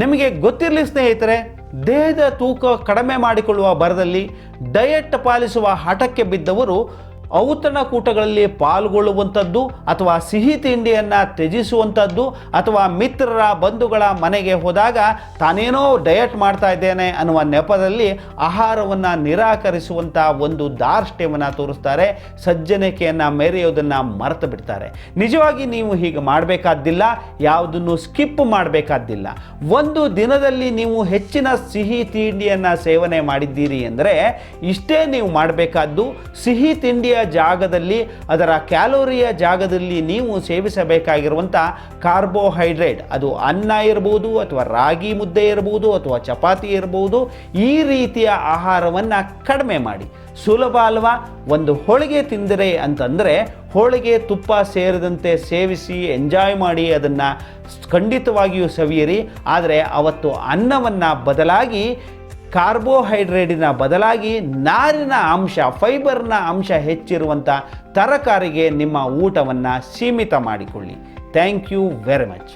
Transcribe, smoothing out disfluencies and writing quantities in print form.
ನಿಮಗೆ ಗೊತ್ತಿರಲಿ ಸ್ನೇಹಿತರೆ, ದೇಹದ ತೂಕ ಕಡಿಮೆ ಮಾಡಿಕೊಳ್ಳುವ ಭರದಲ್ಲಿ ಡಯಟ್ ಪಾಲಿಸುವ ಹಠಕ್ಕೆ ಬಿದ್ದವರು ಔತಣಕೂಟಗಳಲ್ಲಿ ಪಾಲ್ಗೊಳ್ಳುವಂಥದ್ದು ಅಥವಾ ಸಿಹಿ ತಿಂಡಿಯನ್ನು ತ್ಯಜಿಸುವಂಥದ್ದು ಅಥವಾ ಮಿತ್ರರ ಬಂಧುಗಳ ಮನೆಗೆ ಹೋದಾಗ ತಾನೇನೋ ಡಯಟ್ ಮಾಡ್ತಾ ಇದ್ದೇನೆ ಅನ್ನುವ ನೆಪದಲ್ಲಿ ಆಹಾರವನ್ನು ನಿರಾಕರಿಸುವಂಥ ಒಂದು ದಾರ್ಷ್ಟ್ಯವನ್ನು ತೋರಿಸ್ತಾರೆ. ಸಜ್ಜನಿಕೆಯನ್ನು ಮೆರೆಯೋದನ್ನು ಮರೆತು ಬಿಡ್ತಾರೆ. ನಿಜವಾಗಿ ನೀವು ಹೀಗೆ ಮಾಡಬೇಕಾದ್ದಿಲ್ಲ, ಯಾವುದನ್ನು ಸ್ಕಿಪ್ ಮಾಡಬೇಕಾದ್ದಿಲ್ಲ. ಒಂದು ದಿನದಲ್ಲಿ ನೀವು ಹೆಚ್ಚಿನ ಸಿಹಿ ತಿಂಡಿಯನ್ನು ಸೇವನೆ ಮಾಡಿದ್ದೀರಿ ಅಂದರೆ ಇಷ್ಟೇ ನೀವು ಮಾಡಬೇಕಾದ್ದು. ಸಿಹಿ ತಿಂಡಿಯ ಜಾಗದಲ್ಲಿ, ಅದರ ಕ್ಯಾಲೋರಿಯ ಜಾಗದಲ್ಲಿ ನೀವು ಸೇವಿಸಬೇಕಾಗಿರುವಂಥ ಕಾರ್ಬೋಹೈಡ್ರೇಟ್, ಅದು ಅನ್ನ ಇರ್ಬೋದು ಅಥವಾ ರಾಗಿ ಮುದ್ದೆ ಇರ್ಬೋದು ಅಥವಾ ಚಪಾತಿ ಇರ್ಬೋದು, ಈ ರೀತಿಯ ಆಹಾರವನ್ನು ಕಡಿಮೆ ಮಾಡಿ. ಸುಲಭ ಅಲ್ವಾ? ಒಂದು ಹೋಳಿಗೆ ತಿಂದರೆ ಅಂತಂದರೆ ಹೋಳಿಗೆ ತುಪ್ಪ ಸೇರಿದಂತೆ ಸೇವಿಸಿ ಎಂಜಾಯ್ ಮಾಡಿ, ಅದನ್ನು ಖಂಡಿತವಾಗಿಯೂ ಸವಿಯಿರಿ. ಆದರೆ ಅವತ್ತು ಅನ್ನವನ್ನು ಬದಲಾಗಿ, ಕಾರ್ಬೋಹೈಡ್ರೇಟಿನ ಬದಲಾಗಿ ನಾರಿನ ಅಂಶ, ಫೈಬರ್ನ ಅಂಶ ಹೆಚ್ಚಿರುವಂಥ ತರಕಾರಿಗೆ ನಿಮ್ಮ ಊಟವನ್ನು ಸೀಮಿತ ಮಾಡಿಕೊಳ್ಳಿ. Thank you very much.